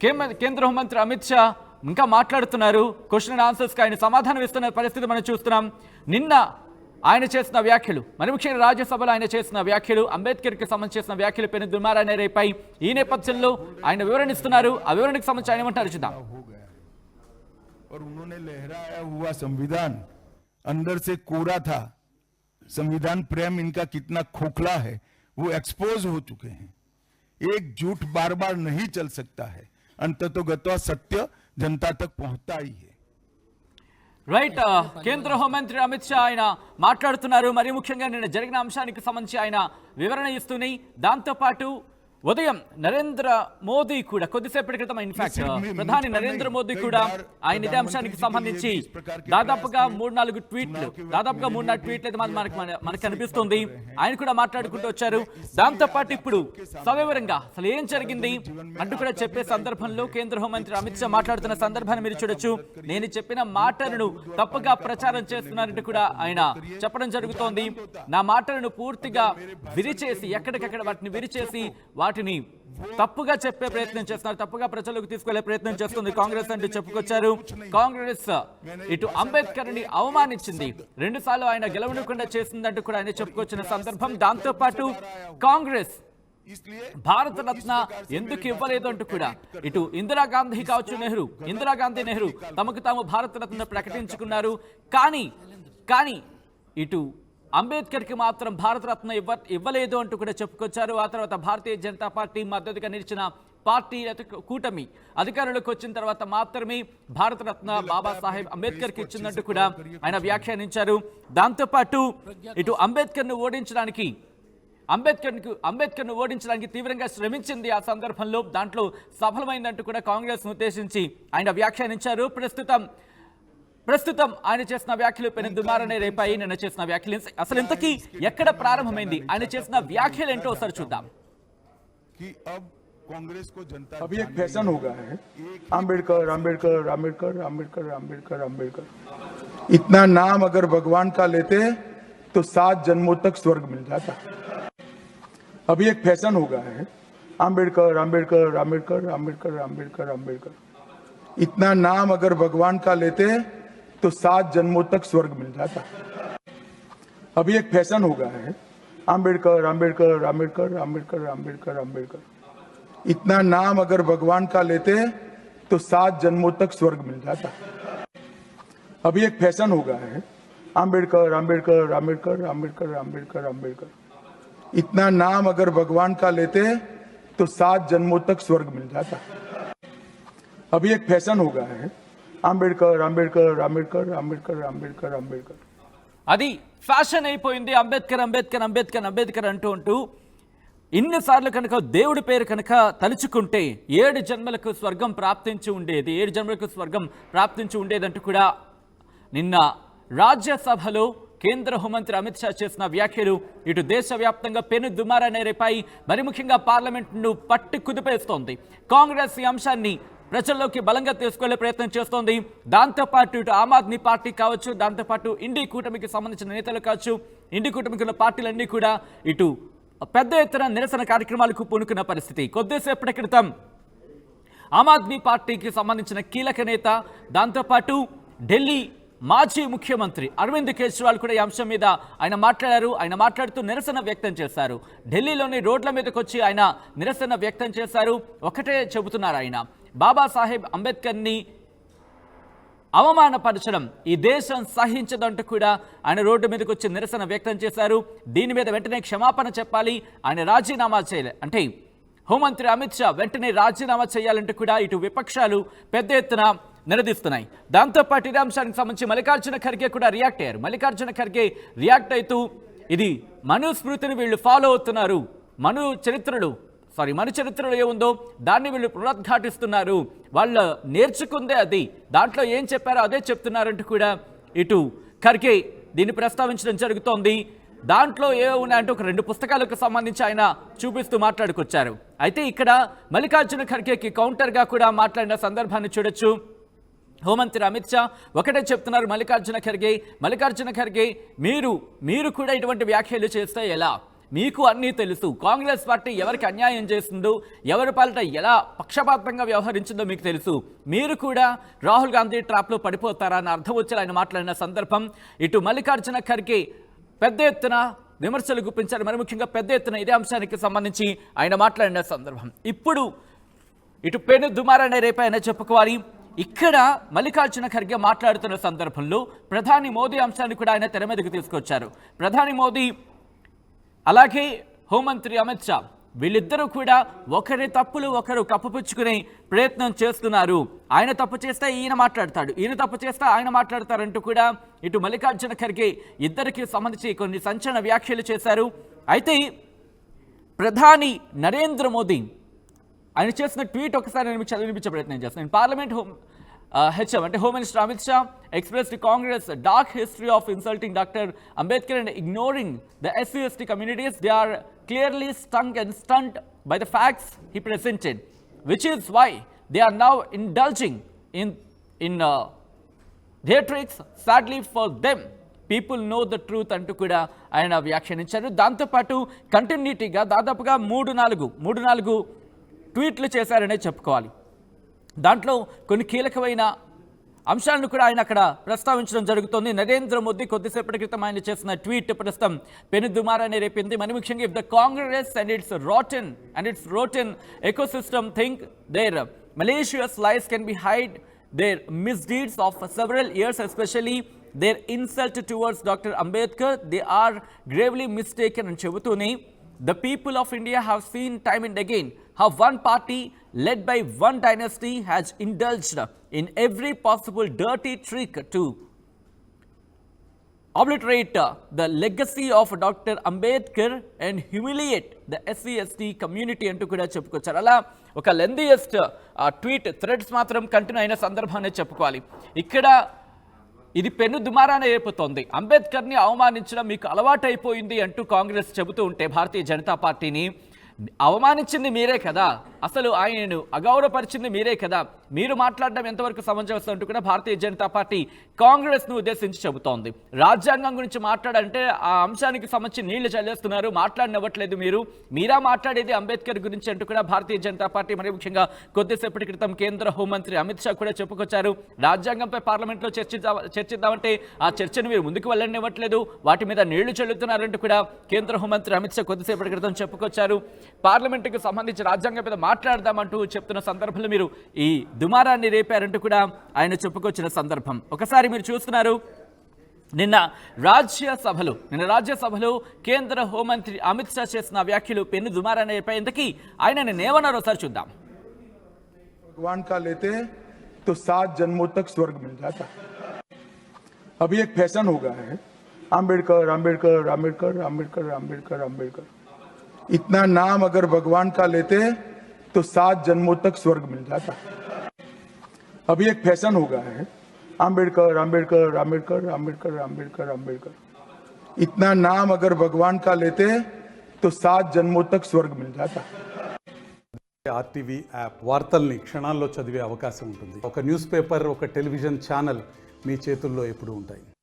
కేంద్ర హోంమంత్రి అమిత్ షా ఇంకా మాట్లాడుతున్నారు. క్వశ్చన్ అండ్ ఆన్సర్స్కి ఆయన సమాధానం ఇస్తున్న పరిస్థితి మనం చూస్తున్నాం. నిన్న ఆయన చేసిన వ్యాఖ్యలు, మరి ముఖ్యంగా రాజ్యసభలో ఆయన చేసిన వ్యాఖ్యలు, అంబేద్కర్కి సంబంధించి చేసిన వ్యాఖ్యలు పెను దుమారాన్ని రేపాయి. ఈ నేపథ్యంలో ఆయన వివరణ ఇస్తున్నారు. ఆ వివరణకు సంబంధించి ఆయన ఏమంటారు చూద్దాం. और उन्होंने लहराया हुआ संविधान अंदर से कोरा था. संविधान प्रेम इनका कितना खोखला है वो एक्सपोज हो चुके हैं. एक झूठ बार बार नहीं चल सकता है. अंततोगत्वा सत्य जनता तक पहुंचता ही है. రైట్, కేంద్ర హోంమంత్రి అమిత్ షా ఆయన మాట్లాడుతున్నారు. మరి ముఖ్యంగా నిన్న జరిగిన అంశానికి సంబంధించి ఆయన వివరణ ఇస్తూనే, దాంతోపాటు ఉదయం నరేంద్ర మోదీ కూడా కొద్దిసేపటి క్రితం ఇన్ఫాక్ట్ ప్రధాని నరేంద్ర మోదీ కూడా ఆయన ఇదే అంశానికి సంబంధించి దాదాపుగా 3-4 ట్వీట్లు అయితే మనకు కనిపిస్తుంది. ఆయన కూడా మాట్లాడుకుంటూ వచ్చారు. దాంతోపాటు ఇప్పుడు సవివరంగా అసలు ఏం జరిగింది అంటూ కూడా చెప్పే సందర్భంలో కేంద్ర హోంమంత్రి అమిత్ షా మాట్లాడుతున్న సందర్భాన్ని మీరు చూడొచ్చు. నేను చెప్పిన మాటలను తప్పుగా ప్రచారం చేస్తున్నారంటూ కూడా ఆయన చెప్పడం జరుగుతోంది. నా మాటలను పూర్తిగా విరిచేసి, ఎక్కడికక్కడ వాటిని విరిచేసి వాటిని తప్పుగా చెప్పే ప్రయత్నం చేస్తున్నారు, తప్పుగా ప్రజలకు తీసుకెళ్లే ప్రయత్నం చేస్తుంది కాంగ్రెస్ అంటూ చెప్పుకొచ్చారు. కాంగ్రెస్ ఇటు అంబేద్కర్ ని అవమానించింది, 2 సార్లు ఆయన గెలవకుండా చేసిందంటూ కూడా ఆయన చెప్పుకొచ్చిన సందర్భం. దాంతో పాటు కాంగ్రెస్ భారతరత్న ఎందుకు ఇవ్వలేదు అంటూ కూడా ఇటు ఇందిరాగాంధీ కావచ్చు, నెహ్రూ తమకు తాము భారతరత్న ప్రకటించుకున్నారు. కానీ ఇటు అంబేద్కర్కి మాత్రం భారతరత్న ఇవ్వలేదు అంటూ కూడా చెప్పుకొచ్చారు. ఆ తర్వాత భారతీయ జనతా పార్టీ మద్దతుగా నిలిచిన పార్టీ కూటమి అధికారంలోకి వచ్చిన తర్వాత మాత్రమే భారతరత్న బాబాసాహెబ్ అంబేద్కర్కి ఇచ్చిందంటూ కూడా ఆయన వ్యాఖ్యానించారు. దాంతోపాటు ఇటు అంబేద్కర్ను ఓడించడానికి తీవ్రంగా శ్రమించింది. ఆ సందర్భంలో దాంట్లో సఫలమైందంటూ కూడా కాంగ్రెస్ ఉద్దేశించి ఆయన వ్యాఖ్యానించారు. ప్రస్తుతం ఆయన చేసిన వ్యాఖ్యలు పెను దుమారాన్ని రేపాయి. నిన్న చేసిన వ్యాఖ్యలు అసలు ఇంతకీ ఎక్కడ ప్రారంభమైంది, ఆయన చేసిన వ్యాఖ్యలు ఏంటో ఒకసారి చూద్దాం. अभी एक फैशन हो गया है, आम्बेडकर आम्बेडकर आम्बेडकर आम्बेडकर आम्बेडकर आम्बेडकर. इतना नाम अगर भगवान का लेते तो 7 जन्मों तक स्वर्ग मिल जाता. अभी एक फैशन हो गया है, आम्बेडकर आम्बेडकर आम्बेडकर आम्बेडकर आम्बेडकर आम्बेडकर. इतना नाम अगर भगवान का लेते तो 7 जन्मों तक स्वर्ग मिल जाता. अभी एक फैशन हो गया है, आम्बेडकर आम्बेडकर आम्बेडकर आम्बेडकर आम्बेडकर आम्बेडकर. इतना नाम अगर भगवान का लेते तो 7 जन्मों तक स्वर्ग मिल जाता. अभी एक फैशन हो गया है, आम्बेडकर आम्बेडकर आम्बेडकर आम्बेडकर आम्बेडकर आम्बेडकर. इतना नाम अगर भगवान का लेते तो 7 जन्मों तक स्वर्ग मिल जाता. अभी एक फैशन हो गया है, आम्बेडकर आम्बेडकर आम्बेडकर आम्बेडकर आम्बेडकर आम्बेडकर. అది ఫ్యాషన్ అయిపోయింది. అంబేద్కర్ అంటూ ఇన్నిసార్లు కనుక దేవుడి పేరు కనుక తలుచుకుంటే 7 జన్మలకు స్వర్గం ప్రాప్తించి ఉండేది అంటూ కూడా నిన్న రాజ్యసభలో కేంద్ర హోంమంత్రి అమిత్ షా చేసిన వ్యాఖ్యలు ఇటు దేశవ్యాప్తంగా పెను దుమారాన్ని రేపాయి. మరి ముఖ్యంగా పార్లమెంట్ను పట్టి కుదిపేస్తోంది. కాంగ్రెస్ ఈ అంశాన్ని ప్రజల్లోకి బలంగా తీసుకెళ్లే ప్రయత్నం చేస్తోంది. దాంతోపాటు ఇటు ఆమ్ ఆద్మీ పార్టీ కావచ్చు, దాంతోపాటు ఇండి కూటమికి సంబంధించిన నేతలు కావచ్చు, ఇండి కూటమికి ఉన్న పార్టీలన్నీ కూడా ఇటు పెద్ద ఎత్తున నిరసన కార్యక్రమాలకు పూనుకున్న పరిస్థితి. కొద్దిసేపటి క్రితం ఆమ్ ఆద్మీ పార్టీకి సంబంధించిన కీలక నేత, దాంతోపాటు ఢిల్లీ మాజీ ముఖ్యమంత్రి అరవింద్ కేజ్రీవాల్ కూడా ఈ అంశం మీద ఆయన మాట్లాడారు. ఆయన మాట్లాడుతూ నిరసన వ్యక్తం చేశారు. ఢిల్లీలోని రోడ్ల మీదకి వచ్చి ఆయన నిరసన వ్యక్తం చేశారు. ఒకటే చెబుతున్నారు, ఆయన బాబాసాహెబ్ అంబేద్కర్ని అవమానపరచడం ఈ దేశం సహించదంటూ కూడా ఆయన రోడ్డు మీదకి వచ్చి నిరసన వ్యక్తం చేశారు. దీని మీద వెంటనే క్షమాపణ చెప్పాలి, ఆయన రాజీనామా చేయాలి, అంటే హోంమంత్రి అమిత్ షా వెంటనే రాజీనామా చేయాలంటూ కూడా ఇటు విపక్షాలు పెద్ద ఎత్తున నిలదీస్తున్నాయి. దాంతోపాటు ఇదే అంశానికి సంబంధించి మల్లికార్జున ఖర్గే కూడా రియాక్ట్ అయ్యారు. మల్లికార్జున ఖర్గే రియాక్ట్ అవుతూ ఇది మనుస్మృతిని వీళ్ళు ఫాలో అవుతున్నారు, మను చరిత్రలో ఏముందో దాన్ని వీళ్ళు పునరుద్ఘాటిస్తున్నారు, వాళ్ళు నేర్చుకుందే అది, దాంట్లో ఏం చెప్పారో అదే చెప్తున్నారంటూ కూడా ఇటు ఖర్గే దీన్ని ప్రస్తావించడం జరుగుతోంది. దాంట్లో ఏమున్నాయంటే ఒక 2 పుస్తకాలకు సంబంధించి ఆయన చూపిస్తూ మాట్లాడుకొచ్చారు. అయితే ఇక్కడ మల్లికార్జున ఖర్గేకి కౌంటర్గా కూడా మాట్లాడిన సందర్భాన్ని చూడొచ్చు. హోంమంత్రి అమిత్ షా ఒకటే చెప్తున్నారు, మల్లికార్జున ఖర్గే మీరు కూడా ఇటువంటి వ్యాఖ్యలు చేస్తే ఎలా, మీకు అన్నీ తెలుసు. కాంగ్రెస్ పార్టీ ఎవరికి అన్యాయం చేస్తుందో, ఎవరి పాలిట ఎలా పక్షపాతంగా వ్యవహరించిందో మీకు తెలుసు. మీరు కూడా రాహుల్ గాంధీ ట్రాప్లో పడిపోతారా అని అర్థం వచ్చి ఆయన మాట్లాడిన సందర్భం. ఇటు మల్లికార్జున ఖర్గే పెద్ద ఎత్తున విమర్శలు గుప్పించారు. మరి ముఖ్యంగా పెద్ద ఎత్తున ఇదే అంశానికి సంబంధించి ఆయన మాట్లాడిన సందర్భం. ఇప్పుడు ఇటు పెను దుమారాన్ని రేపైనా చెప్పుకోవాలి. ఇక్కడ మల్లికార్జున ఖర్గే మాట్లాడుతున్న సందర్భంలో ప్రధాని మోదీ అంశాన్ని కూడా ఆయన తెర మీదకు తీసుకొచ్చారు. ప్రధాని మోదీ అలాగే హోంమంత్రి అమిత్ షా వీళ్ళిద్దరూ కూడా ఒకరి తప్పులు ఒకరు కప్పుపుచ్చుకునే ప్రయత్నం చేస్తున్నారు. ఆయన తప్పు చేస్తే ఈయన మాట్లాడతాడు, ఈయన తప్పు చేస్తే ఆయన మాట్లాడతారంటూ కూడా ఇటు మల్లికార్జున ఖర్గే ఇద్దరికి సంబంధించి కొన్ని సంచలన వ్యాఖ్యలు చేశారు. అయితే ప్రధాని నరేంద్ర మోదీ ఆయన చేసిన ట్వీట్ ఒకసారి నేను మీకు చదివించే ప్రయత్నం చేస్తాను. పార్లమెంట్ హెచ్ఎం అంటే home minister Amit Shah expressed Congress dark history of insulting Dr. Ambedkar and ignoring the SC/ST communities. They are clearly stung and stunned by the facts he presented, which is why they are now indulging in their tricks. Sadly for them, people know the truth అంటూ కూడా ఆయన వ్యాఖ్యానించారు. దాంతోపాటు కంటిన్యూటీగా దాదాపుగా మూడు నాలుగు ట్వీట్లు చేశారనే చెప్పుకోవాలి. దాంట్లో కొన్ని కీలకమైన అంశాలను కూడా ఆయన అక్కడ ప్రస్తావించడం జరుగుతుంది. నరేంద్ర మోదీ కొద్దిసేపటి క్రితం ఆయన చేసిన ట్వీట్ ప్రస్తుతం పెను దుమారాన్ని రేపింది. మరి ముఖ్యంగా if the Congress and its rotten ecosystem think there malicious lies can be hide their misdeeds of several years, especially their insult towards Dr. Ambedkar, they are gravely mistaken అని చెబుతూనే the people of India have seen time and again how one party led by one dynasty has indulged in every possible dirty trick to obliterate the legacy of Dr. Ambedkar and humiliate the SC/ST community అంటూ కూడా చెప్పుకొచ్చారు. అలా ఒక lengthiest tweet threads మాత్రం continue అయిన సందర్భాన్ని చెప్పుకోవాలి. ఇక్కడ ఇది పెను దుమారాన్ని రేపుతోంది. అంబేద్కర్ని అవమానించడం మీకు అలవాటైపోయింది అంటూ కాంగ్రెస్ చెబుతూ ఉంటే భారతీయ జనతా పార్టీని అవమానించింది మీరే కదా, అసలు ఆయనను అగౌరవపరిచింది మీరే కదా, మీరు మాట్లాడడం ఎంతవరకు సమంజసం అంటూ కూడా భారతీయ జనతా పార్టీ కాంగ్రెస్ను ఉద్దేశించి చెబుతోంది. రాజ్యాంగం గురించి మాట్లాడంటే ఆ అంశానికి సంబంధించి నీళ్లు చల్లేస్తున్నారు, మాట్లాడనివ్వట్లేదు మీరా మాట్లాడేది అంబేద్కర్ గురించి అంటూ కూడా భారతీయ జనతా పార్టీ మరి ముఖ్యంగా కొద్దిసేపటి క్రితం కేంద్ర హోంమంత్రి అమిత్ షా కూడా చెప్పుకొచ్చారు. రాజ్యాంగంపై పార్లమెంట్లో చర్చిద్దామంటే ఆ చర్చను మీరు ముందుకు వెళ్ళనివ్వట్లేదు, వాటి మీద నీళ్లు చల్లుతున్నారంటూ కూడా కేంద్ర హోంమంత్రి అమిత్ షా కొద్దిసేపటి క్రితం చెప్పుకొచ్చారు. పార్లమెంటుకు సంబంధించి రాజ్యాంగం మీద మాట్లాడదామంటూ చెప్తున్న సందర్భంలో మీరు ఈ దుమారాన్ని రేపారంటూ కూడా ఆయన చెప్పుకొచ్చిన సందర్భం ఒకసారి మీరు చూస్తున్నారు. నిన్న రాజ్యసభలో కేంద్ర హోంమంత్రి అమిత్ షా చేసిన వ్యాఖ్యలు పెను దుమారాన్ని రేపేందుకు ఆయన నేనేమన్నారో ఒకసారి చూద్దాం. भगवान का लेते तो 7 जन्मों तक स्वर्ग मिल जाता. अभी एक फैशन हो गया है आम्बेडकर आम्बेडकर आम्बेडकर आम्बेडकर आम्बेडकर आम्बेडकर. इतना नाम अगर भगवान का लेते तो 7 जन्मों तक स्वर्ग मिल जाता. अभी एक फैशन हो गया है आम्बेडकर आम्बेडकर आम्बेडकर आम्बेडकर आम्बेडकर आम्बेडकर. इतना नाम अगर भगवान का लेते तो 7 जन्मों तक स्वर्ग मिल जाता. ఆర్టీవీ యాప్ వార్తల్ని క్షణాల్లో చదివే అవకాశం ఉంటుంది. ఒక న్యూస్ పేపర్, ఒక టెలివిజన్ ఛానల్ మీ చేతుల్లో ఎప్పుడూ ఉంటాయి.